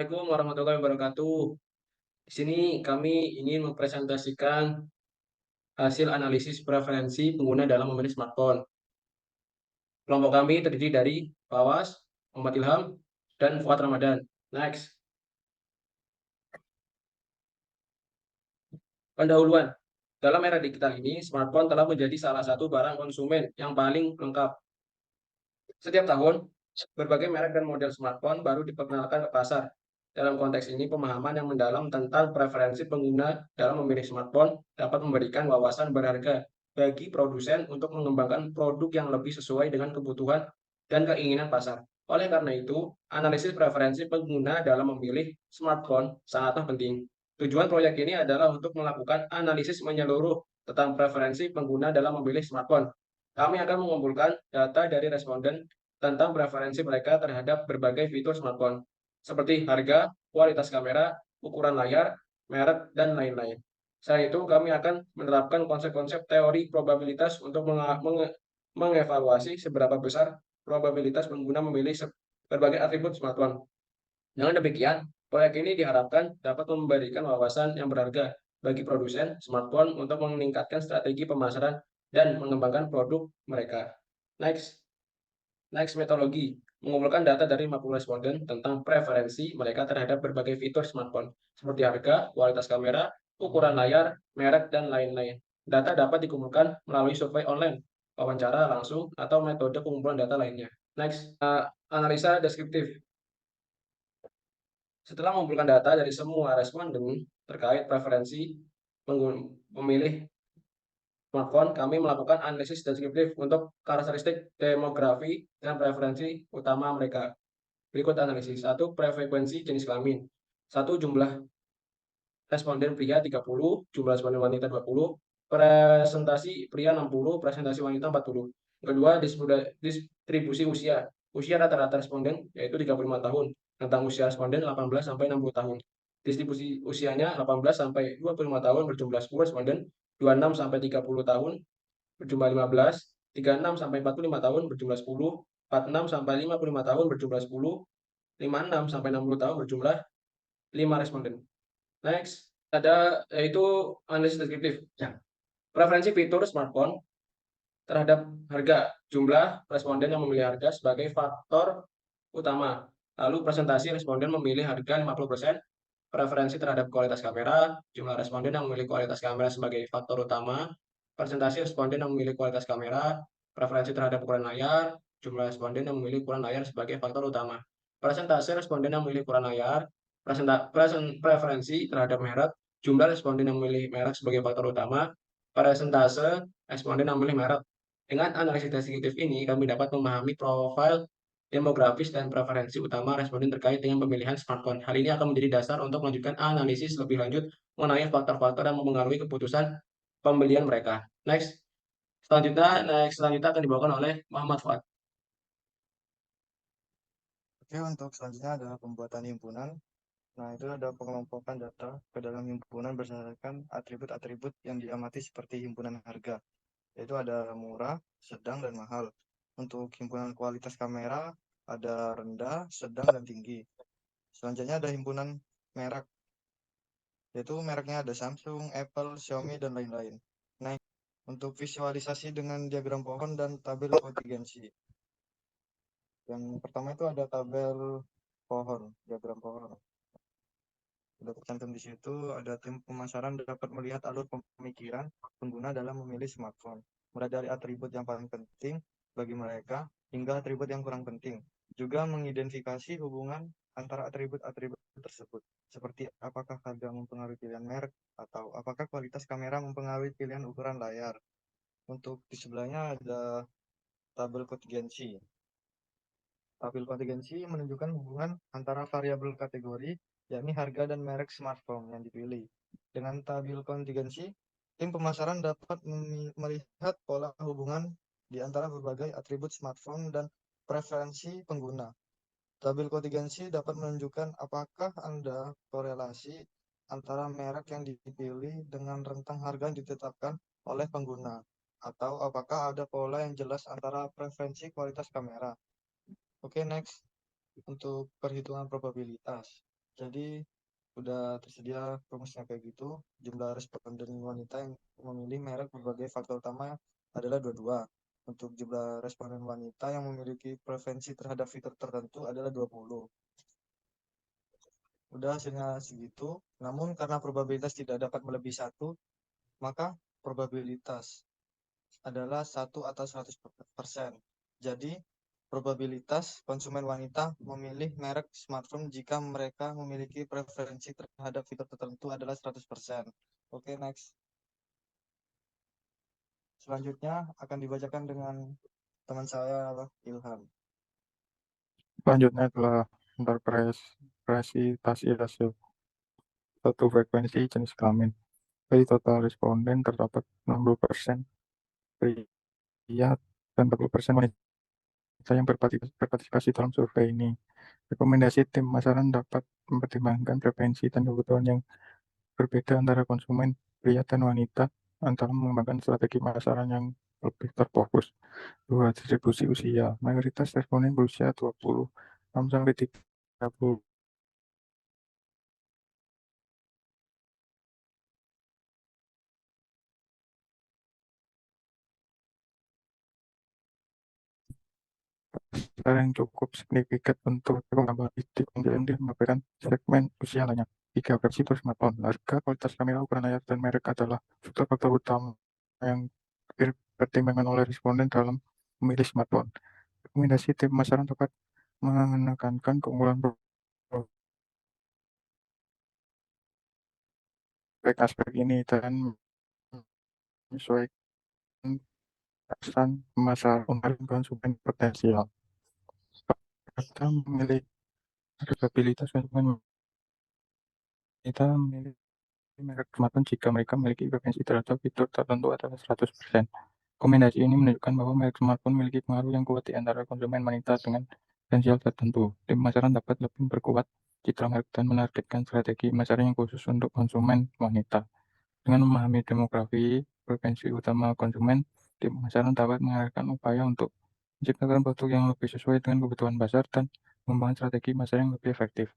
Assalamualaikum warahmatullahi wabarakatuh. Di sini kami ingin mempresentasikan hasil analisis preferensi pengguna dalam memilih smartphone. Kelompok kami terdiri dari Fawas, Muhammad Ilham, dan Fuad Ramadan. Next. Pendahuluan. Dalam era digital ini, smartphone telah menjadi salah satu barang konsumen yang paling lengkap. Setiap tahun, berbagai merek dan model smartphone baru diperkenalkan ke pasar. Dalam konteks ini, pemahaman yang mendalam tentang preferensi pengguna dalam memilih smartphone dapat memberikan wawasan berharga bagi produsen untuk mengembangkan produk yang lebih sesuai dengan kebutuhan dan keinginan pasar. Oleh karena itu, analisis preferensi pengguna dalam memilih smartphone sangatlah penting. Tujuan proyek ini adalah untuk melakukan analisis menyeluruh tentang preferensi pengguna dalam memilih smartphone. Kami akan mengumpulkan data dari responden tentang preferensi mereka terhadap berbagai fitur smartphone, seperti harga, kualitas kamera, ukuran layar, merek, dan lain-lain. Selain itu, kami akan menerapkan konsep-konsep teori probabilitas untuk mengevaluasi seberapa besar probabilitas pengguna memilih berbagai atribut smartphone. Dengan demikian, proyek ini diharapkan dapat memberikan wawasan yang berharga bagi produsen smartphone untuk meningkatkan strategi pemasaran dan mengembangkan produk mereka. Next. Next, metodologi. Mengumpulkan data dari 50 responden tentang preferensi mereka terhadap berbagai fitur smartphone, seperti harga, kualitas kamera, ukuran layar, merek, dan lain-lain. Data dapat dikumpulkan melalui survei online, wawancara langsung, atau metode pengumpulan data lainnya. Next, analisa deskriptif. Setelah mengumpulkan data dari semua responden terkait preferensi pemilih smartphone, kami melakukan analisis deskriptif untuk karakteristik demografi dan preferensi utama mereka. Berikut analisis. 1. Frekuensi jenis kelamin. 1. Jumlah responden pria 30, jumlah responden wanita 20, presentasi pria 60, presentasi wanita 40. Kedua, distribusi usia. Usia rata-rata responden yaitu 35 tahun. Tentang usia responden 18 sampai 60 tahun. Distribusi usianya 18 sampai 25 tahun berjumlah 10 responden, 26 sampai 30 tahun berjumlah 15, 36 sampai 45 tahun berjumlah 10, 46 sampai 55 tahun berjumlah 10, 56 sampai 60 tahun berjumlah 5 responden. Next, ada yaitu analisis deskriptif. Ya. Preferensi fitur smartphone terhadap harga. Jumlah responden yang memilih harga sebagai faktor utama. Lalu presentasi responden memilih harga 50%, preferensi terhadap kualitas kamera, jumlah responden yang memilih kualitas kamera sebagai faktor utama, presentasi responden yang memilih kualitas kamera, preferensi terhadap ukuran layar, jumlah responden yang memilih ukuran layar sebagai faktor utama. Presentasi responden yang memilih ukuran layar, preferensi terhadap merek, jumlah responden yang memilih merek sebagai faktor utama, presentase responden yang memilih merek. Dengan analisis deskriptif ini, kami dapat memahami profil demografis dan preferensi utama responden terkait dengan pemilihan smartphone. Hal ini akan menjadi dasar untuk melanjutkan analisis lebih lanjut mengenai faktor-faktor yang mempengaruhi keputusan pembelian mereka. Selanjutnya akan dibawakan oleh Muhammad Fuad. Oke, untuk selanjutnya adalah pembuatan himpunan. Nah, itu ada pengelompokan data ke dalam himpunan berdasarkan atribut-atribut yang diamati seperti himpunan harga, yaitu ada murah, sedang, dan mahal. Untuk himpunan kualitas kamera, ada rendah, sedang, dan tinggi. Selanjutnya ada himpunan merek, yaitu mereknya ada Samsung, Apple, Xiaomi, dan lain-lain. Nah, untuk visualisasi dengan diagram pohon dan tabel kontingensi. Yang pertama itu ada tabel pohon, diagram pohon. Sudah tercantum di situ, ada tim pemasaran dapat melihat alur pemikiran pengguna dalam memilih smartphone, mulai dari atribut yang paling penting bagi mereka hingga atribut yang kurang penting. Juga mengidentifikasi hubungan antara atribut-atribut tersebut, seperti apakah harga mempengaruhi pilihan merek atau apakah kualitas kamera mempengaruhi pilihan ukuran layar. Untuk di sebelahnya ada tabel kontingensi. Tabel kontingensi menunjukkan hubungan antara variabel kategori, yakni harga dan merek smartphone yang dipilih. Dengan tabel kontingensi, tim pemasaran dapat melihat pola hubungan di antara berbagai atribut smartphone dan preferensi pengguna. Tabel kontingensi dapat menunjukkan apakah ada korelasi antara merek yang dipilih dengan rentang harga yang ditetapkan oleh pengguna, atau apakah ada pola yang jelas antara preferensi kualitas kamera. Oke, next. Untuk perhitungan probabilitas. Jadi udah tersedia rumusnya kayak gitu. Jumlah responden wanita yang memilih merek berbagai faktor utama adalah 22. Untuk jumlah responden wanita yang memiliki preferensi terhadap fitur tertentu adalah 20. Udah hasilnya segitu. Namun karena probabilitas tidak dapat melebihi satu, maka probabilitas adalah 1 atau 100%. Jadi, probabilitas konsumen wanita memilih merek smartphone jika mereka memiliki preferensi terhadap fitur tertentu adalah 100%. Oke, next. Selanjutnya akan dibacakan dengan teman saya, Ilham. Selanjutnya adalah interpretasi hasil satu frekuensi jenis kelamin. Dari total responden terdapat 60% pria dan 40% wanita yang berpartisipasi dalam survei ini. Rekomendasi tim pemasaran dapat mempertimbangkan preferensi dan kebutuhan yang berbeda antara konsumen pria dan wanita, antara mengembangkan strategi pemasaran yang lebih terfokus. 2. Distribusi usia. Mayoritas responden berusia 26 sampai 30. Yang cukup signifikan untuk pengembangan titik kemudian memberikan segmen usia lainnya. 3. Versi smartphone. Harga, kualitas kamera, ukuran layar, dan merek adalah faktor-faktor utama yang dipertimbangkan oleh responden dalam memilih smartphone. Rekomendasi tim pemasaran dapat menekankan keunggulan aspek ini dan menyesuaikan pesan pemasaran untuk konsumen potensial. Kita memilih probabilitas konsumen kita memilih merek smartphone jika mereka memiliki preferensi terhadap fitur tertentu adalah 100%. Rekomendasi ini menunjukkan bahwa merek smartphone memiliki pengaruh yang kuat di antara konsumen wanita dengan potensial tertentu. Tim pemasaran dapat lebih memperkuat citra merek dan menargetkan strategi pemasaran yang khusus untuk konsumen wanita. Dengan memahami demografi preferensi utama konsumen, tim pemasaran dapat mengarahkan upaya untuk menciptakan produk yang lebih sesuai dengan kebutuhan pasar dan membangun strategi pemasaran yang lebih efektif.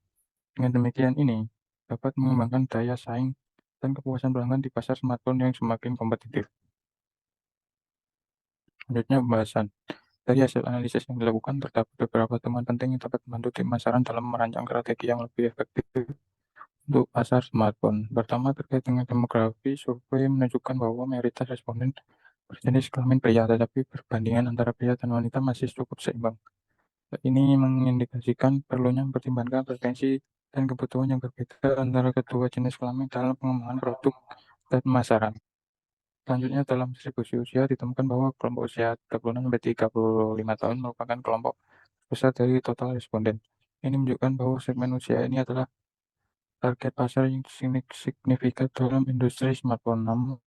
Dengan demikian ini dapat mengembangkan daya saing dan kepuasan pelanggan di pasar smartphone yang semakin kompetitif. Selanjutnya pembahasan. Dari hasil analisis yang dilakukan, terdapat beberapa temuan penting yang dapat membantu tim pemasaran dalam merancang strategi yang lebih efektif untuk pasar smartphone. Pertama, terkait dengan demografi, survei menunjukkan bahwa mayoritas responden berjenis kelamin pria, tetapi perbandingan antara pria dan wanita masih cukup seimbang. Ini mengindikasikan perlunya mempertimbangkan preferensi dan kebutuhan yang berbeda antara kedua jenis kelamin dalam pengembangan produk dan pemasaran. Selanjutnya, dalam distribusi usia ditemukan bahwa kelompok usia 36-35 tahun merupakan kelompok besar dari total responden. Ini menunjukkan bahwa segmen usia ini adalah target pasar yang signifikan dalam industri smartphone. Namun,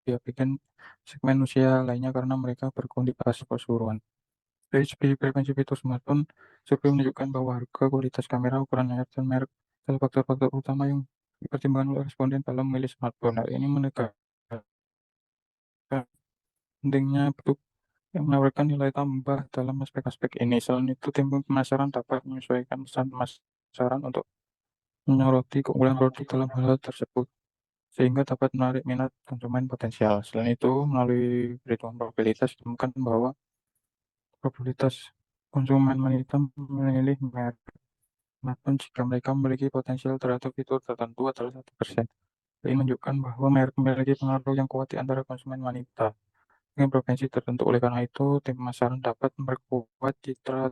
diabaikan segmen usia lainnya karena mereka berkondisi keseluruhan. Dari segi preferensi fitur smartphone, survei menunjukkan bahwa harga, kualitas kamera, ukuran layar, dan merek adalah faktor-faktor utama yang dipertimbangkan oleh responden dalam memilih smartphone. Hal ini menekankan pentingnya produk yang menawarkan nilai tambah dalam aspek-aspek ini. Selain itu, tim pemasaran dapat menyesuaikan pesan pemasaran untuk menyoroti keunggulan produk dalam hal tersebut, sehingga dapat menarik minat konsumen potensial. Selain itu, melalui perhitungan probabilitas, ditemukan bahwa probabilitas konsumen wanita memilih merek smartphone jika mereka memiliki potensial terhadap fitur tertentu adalah 1%. Ini menunjukkan bahwa merek memiliki pengaruh yang kuat di antara konsumen wanita dengan preferensi tertentu. Oleh karena itu, tim pemasaran dapat memperkuat citra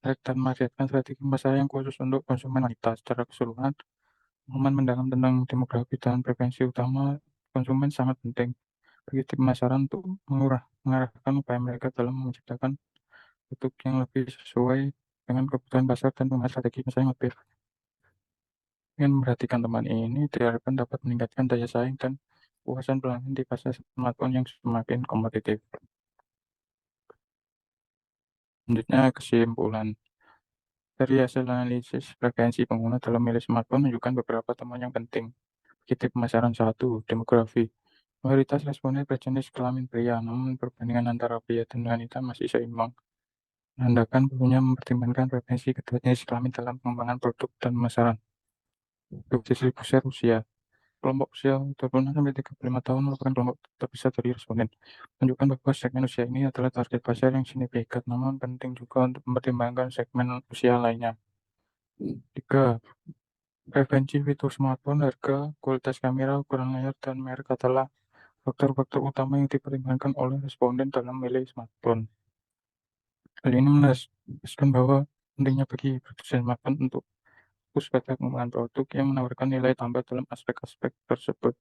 merek dan menargetkan strategi pemasaran yang khusus untuk konsumen wanita. Secara keseluruhan, pengalaman mendalam tentang demografi dan preferensi utama konsumen sangat penting bagi tim pemasaran untuk mengarahkan upaya mereka dalam menciptakan produk yang lebih sesuai dengan kebutuhan pasar dan mengenai strategi pemasaran yang lebih. Dengan memperhatikan teman ini, diharapkan dapat meningkatkan daya saing dan kepuasan pelanggan di pasar smartphone yang semakin kompetitif. Selanjutnya, kesimpulan. Dari hasil analisis preferensi pengguna dalam memilih smartphone menunjukkan beberapa temuan yang penting. Bagi pemasaran. 1. Demografi. Mayoritas responden berjenis kelamin pria, namun perbandingan antara pria dan wanita masih seimbang. menandakan perlunya mempertimbangkan preferensi kedua jenis kelamin dalam pengembangan produk dan pemasaran. Untuk sisi usia usia, kelompok usia 26 sampai 35 tahun merupakan kelompok terbesar dari responden, menunjukkan bahwa segmen usia ini adalah target pasar yang signifikan, namun penting juga untuk mempertimbangkan segmen usia lainnya. 3. Preferensi fitur smartphone, harga, kualitas kamera, ukuran layar, dan merek adalah faktor-faktor utama yang dipertimbangkan oleh responden dalam memilih smartphone. Hal ini menegaskan bahwa pentingnya bagi produsen smartphone untuk fokus pada pengembangan produk yang menawarkan nilai tambah dalam aspek-aspek tersebut.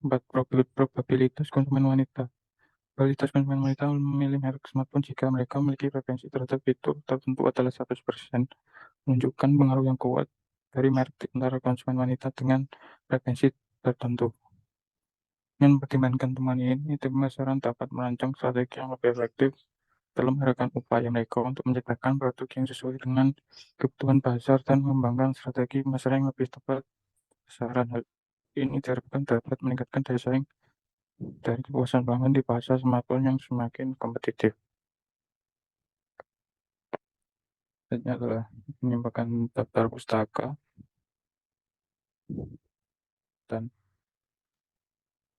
4. Probabilitas konsumen wanita. Probabilitas konsumen wanita memilih merek smartphone jika mereka memiliki preferensi terhadap fitur tertentu adalah 100%, menunjukkan pengaruh yang kuat dari merek di antara konsumen wanita dengan preferensi tertentu. Dengan mempertimbangkan temuan ini, tim pemasaran dapat merancang strategi yang lebih efektif dalam mengadakan upaya mereka untuk menciptakan produk yang sesuai dengan kebutuhan pasar dan mengembangkan strategi pemasaran yang lebih tepat sasaran. Hal ini diharapkan dapat meningkatkan daya saing dari kepuasan pelanggan di pasar smartphone yang semakin kompetitif. Selanjutnya adalah menyimpulkan daftar pustaka dan